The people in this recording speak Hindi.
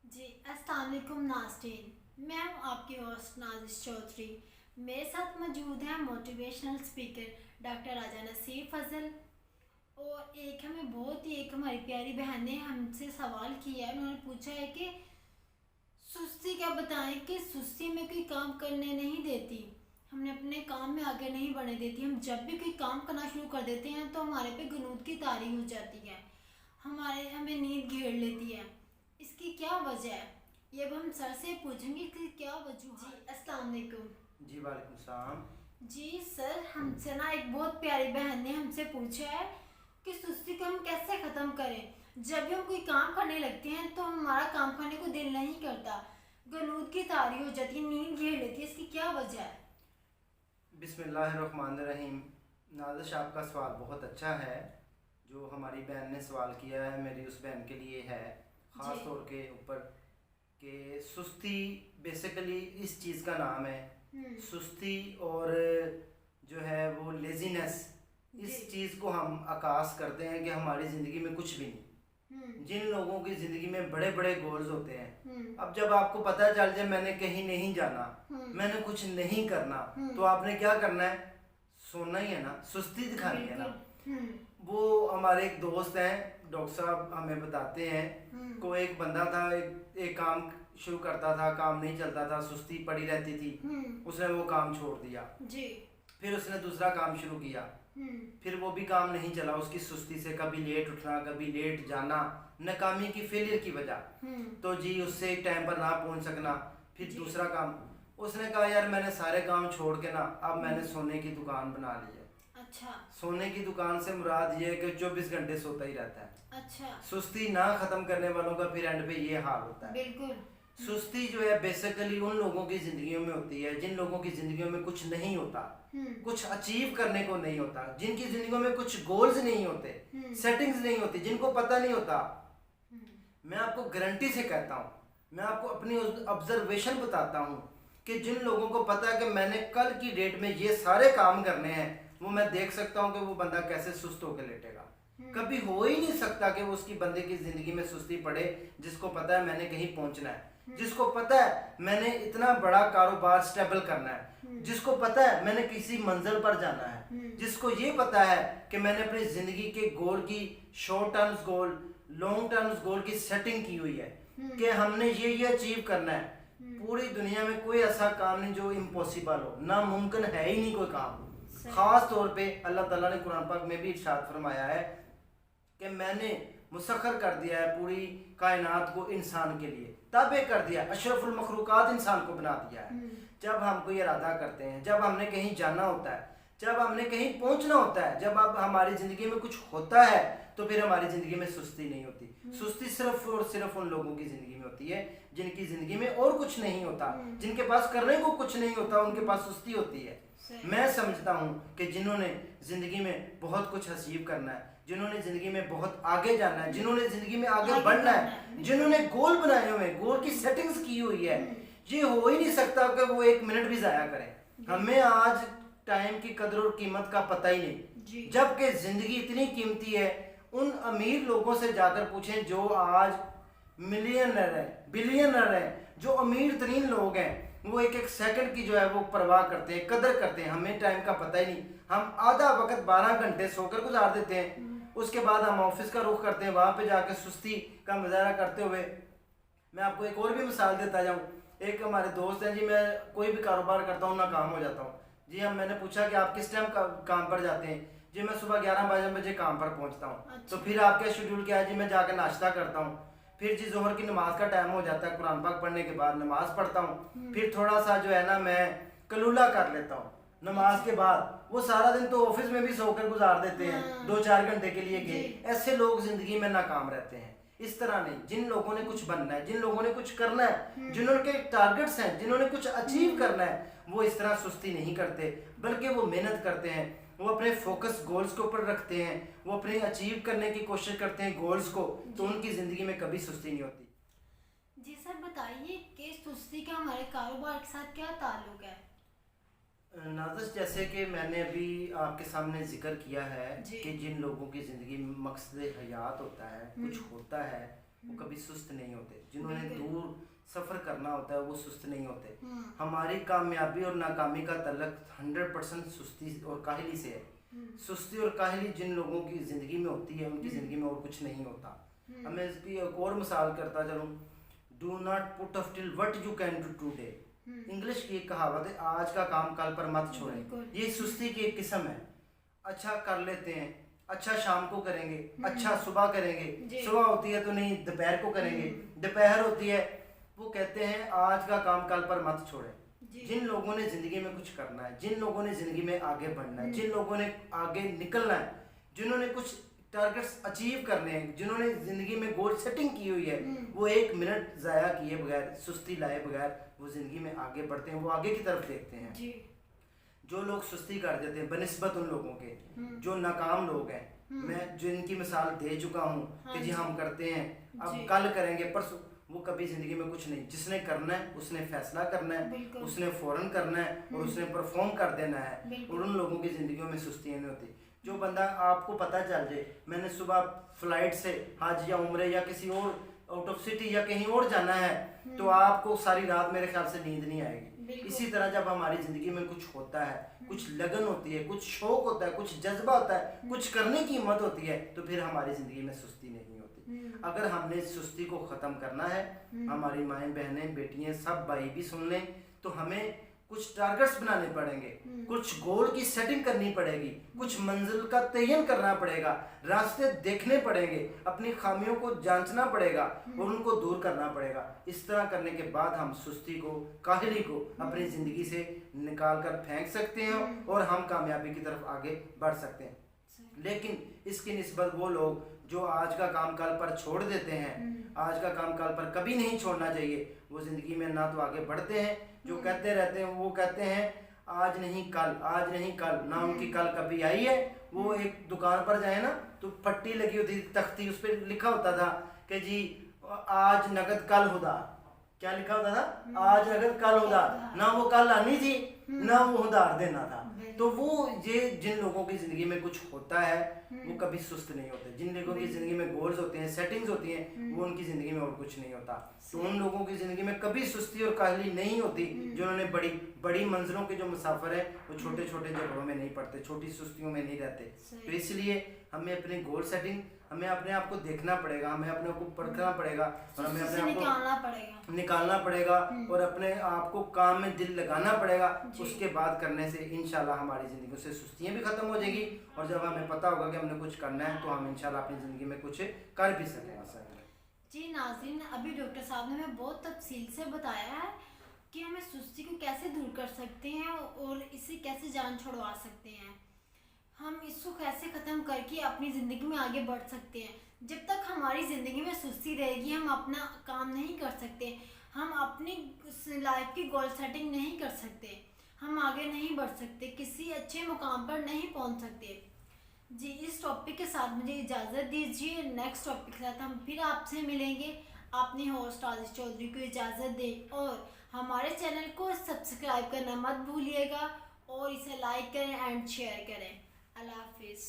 जी अस्सलाम वालेकुम नाज़रीन, मैं हूँ आपकी होस्ट नाजिश चौधरी। मेरे साथ मौजूद हैं मोटिवेशनल स्पीकर डॉक्टर राजा नसीर फजल। और एक हमारी प्यारी बहन ने हमसे सवाल किया है। उन्होंने पूछा है कि सुस्ती क्या बताएं कि सुस्ती में कोई काम करने नहीं देती, हमने अपने काम में आगे नहीं बढ़ने देती। हम जब भी कोई काम करना शुरू कर देते हैं तो हमारे पे जुनून की तारी हो जाती है, हमें नींद घेर लेती है। इसकी क्या वजह है, ये अब हम सर से पूछेंगे कि क्या वजह। जी अस्सलाम वालेकुम। जी वालेकुम सलाम। जी सर, हमसे ना एक बहुत प्यारी बहन ने हमसे पूछा है कि सुस्ती को हम कैसे ख़त्म करें। जब भी हम कोई काम करने लगते हैं तो हमारा काम करने को दिल नहीं करता, गलूद की तारी हो जाती है, नींद घेर लेती है। इसकी क्या वजह है? बिस्मिल्लाहिर्रहमानिर्रहीम। नाज़िश, आपका सवाल बहुत अच्छा है। जो हमारी बहन ने सवाल किया है मेरी उस बहन के लिए है, ख़ास जी। तौर के ऊपर कि सुस्ती बेसिकली इस चीज़ का नाम है। हम्म। सुस्ती और जो है वो लेज़ीनेस, जी। इस चीज़ को हम आकाश करते हैं कि हमारी ज़िंदगी में कुछ भी नहीं। जिन लोगों की ज़िंदगी में बड़े बड़े गोल्स होते हैं, अब जब आपको पता चल जाए मैंने कहीं नहीं जाना, मैंने कुछ नहीं करना, तो आपने क्या करना है? सोना ही है ना, सुस्ती दिखानी है ना। वो हमारे एक दोस्त हैं, डॉक्टर साहब हमें बताते हैं को एक बंदा था, एक काम शुरू करता था, काम नहीं चलता था, सुस्ती पड़ी रहती थी। उसने वो काम छोड़ दिया। जी। फिर उसने दूसरा काम शुरू किया, फिर वो भी काम नहीं चला उसकी सुस्ती से। कभी लेट उठना, कभी लेट जाना, नाकामी की, फेलियर की वजह। तो जी उससे एक टाइम पर ना पहुंच सकना। फिर दूसरा काम, उसने कहा यार मैंने सारे काम छोड़ के ना अब मैंने सोने की दुकान बना ली है। अच्छा। सोने की दुकान से मुराद ये है कि 24 घंटे सोता ही रहता है। अच्छा। सुस्ती ना खत्म करने वालों का फिर एंड पे ये हाल होता है। बिल्कुल। सुस्ती जो है बेसिकली उन लोगों की जिंदगियों में होती है जिन लोगों की जिंदगियों में कुछ नहीं होता, कुछ अचीव करने को नहीं होता, जिनकी जिंदगियों में कुछ गोल्स नहीं होते, सेटिंग्स नहीं होती, जिनको पता नहीं होता। मैं आपको गारंटी से कहता हूँ, मैं आपको अपनी ऑब्जर्वेशन बताता हूँ कि जिन लोगों को पता है कि मैंने कल की डेट में ये सारे काम करने हैं, वो मैं देख सकता हूँ कि वो बंदा कैसे सुस्त होकर लेटेगा। कभी हो ही नहीं सकता कि वो उसकी बंदे की जिंदगी में सुस्ती पड़े जिसको पता है मैंने कहीं पहुंचना है, जिसको पता है मैंने इतना बड़ा कारोबार स्टेबल करना है, जिसको पता है मैंने किसी मंजिल पर जाना है, जिसको ये पता है कि मैंने अपनी जिंदगी के गोल की, short terms goal, long terms goal की सेटिंग की हुई है कि हमने ये अचीव करना है। पूरी दुनिया में कोई ऐसा काम नहीं जो इम्पॉसिबल हो, नामुमकिन है ही नहीं कोई काम। खास तौर पे अल्लाह ताला ने कुरान पाक में भी इरशाद फरमाया है कि मैंने मुसख्खर कर दिया है पूरी कायनात को इंसान के लिए, ताबे कर दिया, अशरफुल मखलूकात इंसान को बना दिया है। जब हम कोई इरादा करते हैं, जब हमने कहीं जाना होता है, जब हमने कहीं पहुंचना होता है, जब अब हमारी ज़िंदगी में कुछ होता है, तो फिर हमारी ज़िंदगी में सुस्ती नहीं होती। सुस्ती सिर्फ और सिर्फ उन लोगों की ज़िंदगी में होती है जिनकी ज़िंदगी में और कुछ नहीं होता, जिनके पास करने को कुछ नहीं होता, उनके पास सुस्ती होती है। मैं समझता हूँ कि जिन्होंने ज़िंदगी में बहुत कुछ अचीव करना है, जिन्होंने ज़िंदगी में बहुत आगे जाना है, जिन्होंने ज़िंदगी में आगे बढ़ना है, जिन्होंने गोल बनाए हुए हैं, गोल की सेटिंग्स की हुई है, ये हो ही नहीं सकता कि वो एक मिनट भी ज़ाया करें। हमें आज टाइम की कदर और कीमत का पता ही नहीं, जबकि ज़िंदगी इतनी कीमती है। उन अमीर लोगों से जाकर पूछें जो आज मिलियनर है, बिलियनर है, जो अमीर तरीन लोग हैं, वो एक एक सेकंड की जो है वो परवाह करते हैं, कदर करते हैं। हमें टाइम का पता ही नहीं, हम आधा वक्त 12 घंटे सोकर गुजार देते हैं। उसके बाद हम ऑफिस का रुख करते हैं, वहाँ पे जाकर सुस्ती का मुजाहरा करते हुए। मैं आपको एक और भी मिसाल देता जाऊँ। एक हमारे दोस्त हैं जी, मैं कोई भी कारोबार करता हूँ, नाकाम हो जाता हूँ जी। हम मैंने पूछा कि आप किस टाइम काम पर जाते हैं जी? मैं सुबह 11 बजे काम पर पहुँचता हूँ। अच्छा। तो फिर आपका शेड्यूल क्या है जी? मैं जाकर नाश्ता करता हूँ, फिर जी जोहर की नमाज का टाइम हो जाता है, कुरान पाक पढ़ने के बाद नमाज पढ़ता हूँ, फिर थोड़ा सा जो है ना मैं कलूला कर लेता हूँ नमाज के बाद। वो सारा दिन तो ऑफिस में भी सोकर गुजार देते हैं, 2-4 घंटे के लिए गए। ऐसे लोग जिंदगी में नाकाम रहते हैं। इस तरह नहीं, जिन लोगों ने कुछ बनना है, जिन लोगों ने कुछ करना है, जिन्होंने टारगेट्स हैं, जिन्होंने कुछ अचीव करना है, वो इस तरह सुस्ती नहीं करते, बल्कि वो मेहनत करते हैं। वो अपने फोकस गोल्स के ऊपर रखते हैं, वो अपने अचीव करने की कोशिश करते हैं गोल्स को, तो उनकी ज़िंदगी में कभी सुस्ती नहीं होती। जी सर, बताइए कि सुस्ती का हमारे कारोबार के साथ क्या ताल्लुक है? नाज़िश, जैसे कि मैंने अभी आपके सामने जिक्र किया है कि जिन लोगों की ज़िंदगी में मकसद हयात होता है, कुछ होता है, वो कभी सुस्त नहीं होते। जिन्होंने दूर सफ़र करना होता है वो सुस्त नहीं होते। हमारी कामयाबी और नाकामी का तल्लक 100% सुस्ती और काहली से है। सुस्ती और काहली जिन लोगों की ज़िंदगी में होती है उनकी ज़िंदगी में और कुछ नहीं होता। अब मैं इसकी एक और मिसाल करता चलूँ, do not put off till what you can do today. English की एक कहावत है, आज का काम कल पर मत छोड़ें। ये सुस्ती की एक किस्म है। अच्छा कर लेते हैं, अच्छा शाम को करेंगे, अच्छा सुबह करेंगे, सुबह होती है तो नहीं दोपहर को करेंगे, दोपहर होती है वो कहते हैं आज का काम कल पर मत छोड़ें। जिन लोगों ने ज़िंदगी में कुछ करना है, जिन लोगों ने ज़िंदगी में आगे बढ़ना है, जिन लोगों ने आगे निकलना है, जिन्होंने कुछ टारगेट्स अचीव करने हैं, जिन्होंने ज़िंदगी में गोल सेटिंग की हुई है, वो एक मिनट ज़ाया किए बगैर, सुस्ती लाए बगैर वो ज़िंदगी में आगे बढ़ते हैं, वो आगे की तरफ देखते हैं। जो लोग सुस्ती कर देते हैं बनिस्बत उन लोगों के जो नाकाम लोग हैं, मैं जिनकी मिसाल दे चुका हूँ कि जी हम करते हैं, अब कल करेंगे, परसों, वो कभी ज़िंदगी में कुछ नहीं। जिसने करना है उसने फैसला करना है, उसने फ़ौरन करना है और उसने परफॉर्म कर देना है, और उन लोगों की ज़िंदगियों में सुस्तियाँ नहीं होती। जो बंदा आपको पता चल जाए मैंने सुबह फ्लाइट से हज या उम्रे या किसी और आउट ऑफ सिटी या कहीं और जाना है, तो आपको सारी रात मेरे ख्याल से नींद नहीं आएगी। इसी तरह जब हमारी ज़िंदगी में कुछ होता है, कुछ लगन होती है, कुछ शौक होता है, कुछ जज्बा होता है, कुछ करने की हिम्मत होती है, तो फिर हमारी ज़िंदगी में सुस्ती नहीं होती। अगर हमने सुस्ती को ख़त्म करना है, हमारी माएँ बहनें बेटियाँ सब भाई भी सुन लें, तो हमें कुछ टारगेट्स बनाने पड़ेंगे, कुछ गोल की सेटिंग करनी पड़ेगी, कुछ मंजिल का तयन करना पड़ेगा, रास्ते देखने पड़ेंगे, अपनी खामियों को जांचना पड़ेगा और उनको दूर करना पड़ेगा। इस तरह करने के बाद हम सुस्ती को, काहली को अपनी ज़िंदगी से निकाल कर फेंक सकते हैं और हम कामयाबी की तरफ आगे बढ़ सकते हैं। लेकिन इसकी निस्बत वो लोग जो आज का काम कल पर छोड़ देते हैं, आज का काम कल पर कभी नहीं छोड़ना चाहिए, वो ज़िंदगी में ना तो आगे बढ़ते हैं, जो कहते रहते हैं वो कहते हैं आज नहीं कल, आज नहीं कल, ना उनकी कल कभी आई है। वो एक दुकान पर जाए ना तो पट्टी लगी होती थी, तख्ती, उस पर लिखा होता था कि जी आज नगद कल उधार। क्या लिखा होता था? आज नगद कल उधार। ना वो कल आनी थी ना वो उधार देना था। तो वो ये जिन लोगों की ज़िंदगी में कुछ होता है वो कभी सुस्त नहीं होते। जिन लोगों की ज़िंदगी में गोल्स होते हैं, सेटिंग्स होती हैं, वो उनकी ज़िंदगी में और कुछ नहीं होता। तो उन लोगों की ज़िंदगी में कभी सुस्ती और काहली नहीं होती जिन्होंने बड़ी बड़ी मंजिलों के जो मुसाफिर हैं वो छोटे छोटे झगड़ों में नहीं पड़ते, छोटी सुस्तियों में नहीं रहते। तो इसलिए हमें अपनी गोल सेटिंग, हमें अपने आप को देखना पड़ेगा, हमें अपने आप को परखना पड़ेगा और हमें अपने आप को निकालना पड़ेगा और अपने आप को काम में दिल लगाना पड़ेगा। उसके बाद करने से इंशाल्लाह हमारी ज़िंदगी से सुस्तियाँ भी ख़त्म हो जाएगी और जब हमें पता होगा कि हमने कुछ करना है तो हम इंशाल्लाह अपनी ज़िंदगी में कुछ कर भी सकेंगे। जी नाज़रीन, अभी डॉक्टर साहब ने हमें बहुत तफसील से बताया है कि हमें सुस्ती को कैसे दूर कर सकते हैं और इससे कैसे जान छुड़वा सकते हैं। हम इसको कैसे ख़त्म करके अपनी ज़िंदगी में आगे बढ़ सकते हैं। जब तक हमारी ज़िंदगी में सुस्ती रहेगी हम अपना काम नहीं कर सकते, हम अपनी लाइफ की गोल सेटिंग नहीं कर सकते, हम आगे नहीं बढ़ सकते, किसी अच्छे मुकाम पर नहीं पहुंच सकते। जी, इस टॉपिक के साथ मुझे इजाज़त दीजिए। नेक्स्ट टॉपिक के साथ हम फिर आपसे मिलेंगे। अपने होस्ट आदिश चौधरी को इजाज़त दें और हमारे चैनल को सब्सक्राइब करना मत भूलिएगा और इसे लाइक करें एंड शेयर करें। अल्लाह हाफिज़।